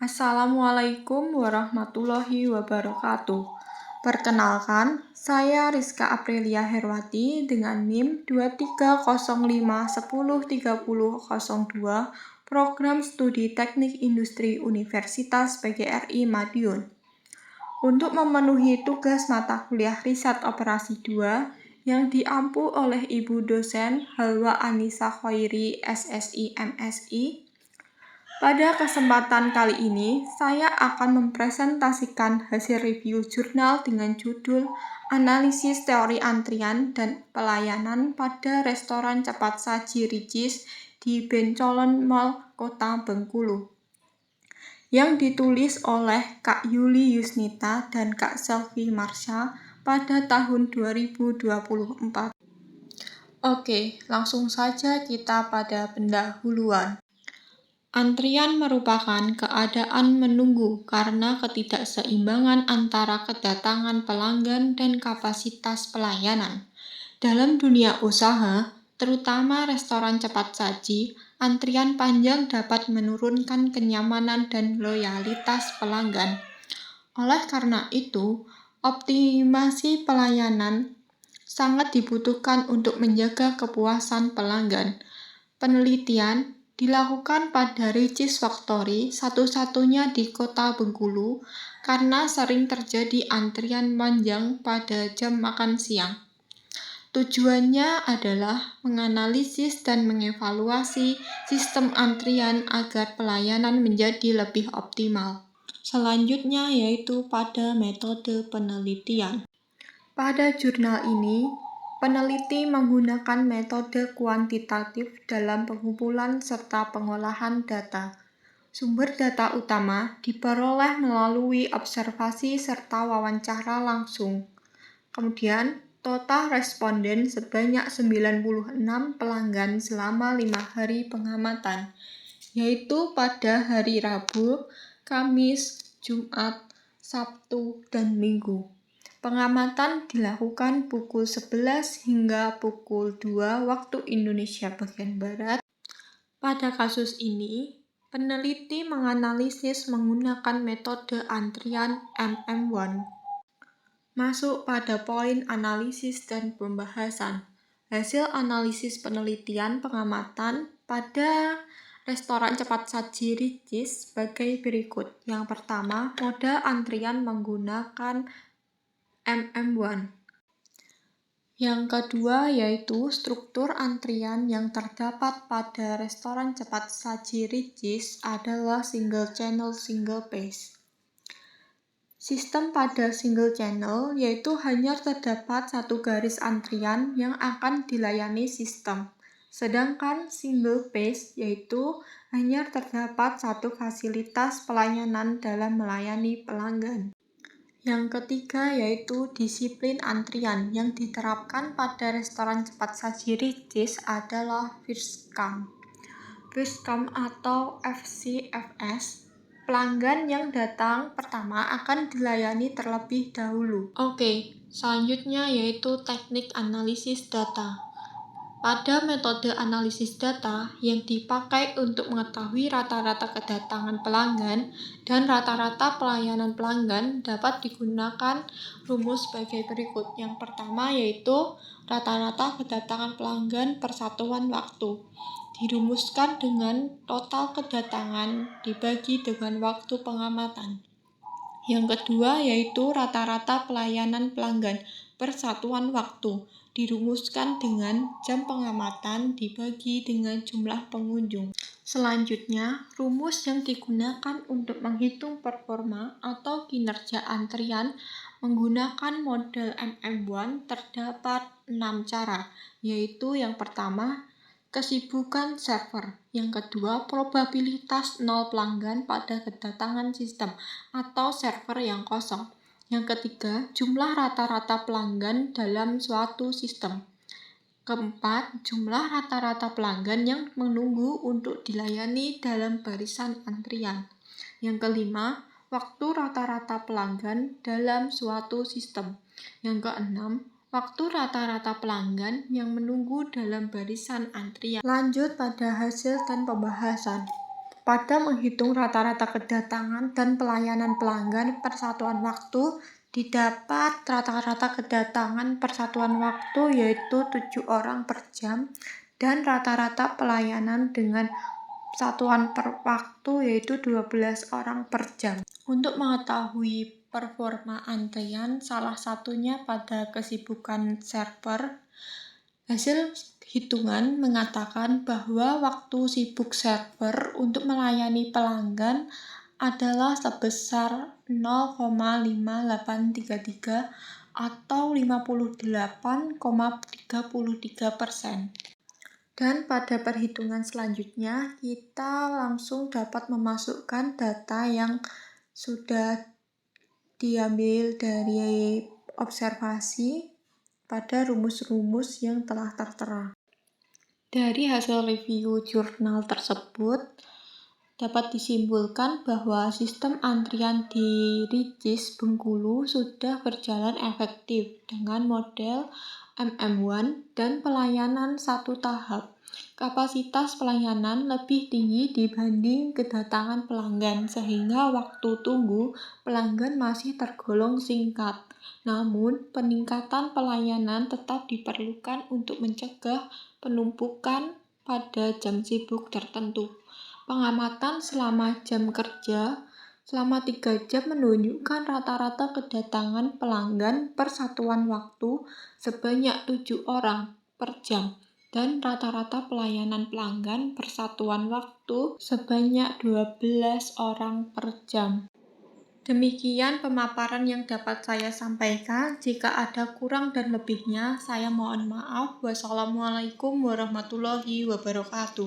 Assalamualaikum warahmatullahi wabarakatuh. Perkenalkan, saya Rizka Aprilia Herwati dengan NIM 2305103002 Program Studi Teknik Industri Universitas PGRI Madiun. Untuk memenuhi tugas mata kuliah Riset Operasi 2 yang diampu oleh Ibu Dosen Halwa Anissa Khoiri SSI MSI, pada kesempatan kali ini, saya akan mempresentasikan hasil review jurnal dengan judul Analisis Teori Antrian dan Pelayanan pada Restoran Cepat Saji Ricis di Bencolon Mall, Kota Bengkulu, yang ditulis oleh Kak Yuli Yusnita dan Kak Selvi Marsha pada tahun 2024. Oke, langsung saja kita pada pendahuluan. Antrian merupakan keadaan menunggu karena ketidakseimbangan antara kedatangan pelanggan dan kapasitas pelayanan. Dalam dunia usaha, terutama restoran cepat saji, antrian panjang dapat menurunkan kenyamanan dan loyalitas pelanggan. Oleh karena itu, optimasi pelayanan sangat dibutuhkan untuk menjaga kepuasan pelanggan. Penelitian dilakukan pada Ricis Factory, satu-satunya di Kota Bengkulu, karena sering terjadi antrian panjang pada jam makan siang. Tujuannya adalah menganalisis dan mengevaluasi sistem antrian agar pelayanan menjadi lebih optimal. Selanjutnya yaitu pada metode penelitian. Pada jurnal ini, peneliti menggunakan metode kuantitatif dalam pengumpulan serta pengolahan data. Sumber data utama diperoleh melalui observasi serta wawancara langsung. Kemudian, total responden sebanyak 96 pelanggan selama 5 hari pengamatan, yaitu pada hari Rabu, Kamis, Jumat, Sabtu, dan Minggu. Pengamatan dilakukan pukul 11 hingga pukul 2 waktu Indonesia bagian Barat. Pada kasus ini, peneliti menganalisis menggunakan metode antrian MM1. Masuk pada poin analisis dan pembahasan. Hasil analisis penelitian pengamatan pada restoran cepat saji Ricis sebagai berikut. Yang pertama, mode antrian menggunakan MM1. Yang kedua yaitu struktur antrian yang terdapat pada restoran cepat saji Ricis adalah single channel single phase. Sistem pada single channel yaitu hanya terdapat satu garis antrian yang akan dilayani sistem. Sedangkan single phase yaitu hanya terdapat satu fasilitas pelayanan dalam melayani pelanggan. Yang ketiga yaitu disiplin antrian yang diterapkan pada restoran cepat saji Ricis adalah First Come. First Come atau FCFS, pelanggan yang datang pertama akan dilayani terlebih dahulu. Oke, selanjutnya yaitu teknik analisis data. Pada metode analisis data yang dipakai untuk mengetahui rata-rata kedatangan pelanggan dan rata-rata pelayanan pelanggan dapat digunakan rumus sebagai berikut. Yang pertama yaitu rata-rata kedatangan pelanggan per satuan waktu. Dirumuskan dengan total kedatangan dibagi dengan waktu pengamatan. Yang kedua yaitu rata-rata pelayanan pelanggan per satuan waktu. Dirumuskan dengan jam pengamatan dibagi dengan jumlah pengunjung. Selanjutnya, rumus yang digunakan untuk menghitung performa atau kinerja antrian menggunakan model MM1 terdapat 6 cara, yaitu yang pertama, kesibukan server. Yang kedua, probabilitas 0 pelanggan pada kedatangan sistem atau server yang kosong. Yang ketiga, jumlah rata-rata pelanggan dalam suatu sistem. Keempat, jumlah rata-rata pelanggan yang menunggu untuk dilayani dalam barisan antrian. Yang kelima, waktu rata-rata pelanggan dalam suatu sistem. Yang keenam, waktu rata-rata pelanggan yang menunggu dalam barisan antrian. Lanjut pada hasil dan pembahasan. Pada menghitung rata-rata kedatangan dan pelayanan pelanggan per satuan waktu, didapat rata-rata kedatangan per satuan waktu yaitu 7 orang per jam dan rata-rata pelayanan dengan satuan per waktu yaitu 12 orang per jam. Untuk mengetahui performa antrian, salah satunya pada kesibukan server. Hasil hitungan mengatakan bahwa waktu sibuk server untuk melayani pelanggan adalah sebesar 0,5833 atau 58,33%. Dan pada perhitungan selanjutnya, kita langsung dapat memasukkan data yang sudah diambil dari observasi pada rumus-rumus yang telah tertera. Dari hasil review jurnal tersebut, dapat disimpulkan bahwa sistem antrian di Ricis Bengkulu sudah berjalan efektif dengan model MM1 dan pelayanan satu tahap. Kapasitas pelayanan lebih tinggi dibanding kedatangan pelanggan, sehingga waktu tunggu pelanggan masih tergolong singkat. Namun, peningkatan pelayanan tetap diperlukan untuk mencegah penumpukan pada jam sibuk tertentu. Pengamatan selama jam kerja selama 3 jam menunjukkan rata-rata kedatangan pelanggan per satuan waktu sebanyak 7 orang per jam dan rata-rata pelayanan pelanggan per satuan waktu sebanyak 12 orang per jam. Demikian pemaparan yang dapat saya sampaikan. Jika ada kurang dan lebihnya, saya mohon maaf. Wassalamualaikum warahmatullahi wabarakatuh.